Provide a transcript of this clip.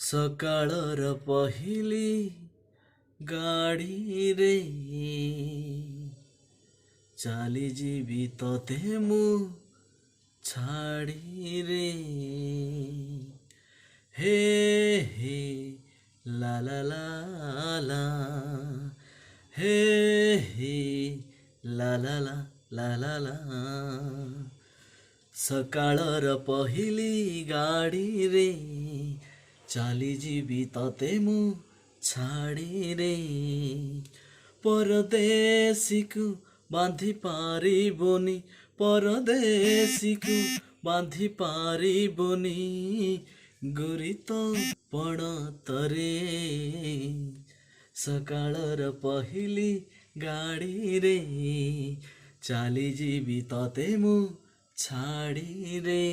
ସକାଳର ପହିଲି ଗାଡ଼ିରେ ଚାଲିଯିବି ତତେ ମୁଁ ଛାଡ଼ିରେ। ହେ ହେ ଲା ଲା ଲା ଲା, ହେ ହେ ଲା ଲା ଲା ଲା ଲା ଲା। ସକାଳର ପହିଲି ଗାଡ଼ିରେ ଚାଲିଯିବି ତତେ ମୁଁ ଛାଡ଼ିରେ। ପରଦେଶୀକୁ ବାନ୍ଧି ପାରିବୁନି, ପରଦେଶୀକୁ ବାନ୍ଧି ପାରିବୁନି ଗୋରି ତୋ ପଣତରେ। ସକାଳର ପହିଲି ଗାଡ଼ିରେ ଚାଲିଯିବି ତତେ ମୁଁ ଛାଡ଼ିରେ।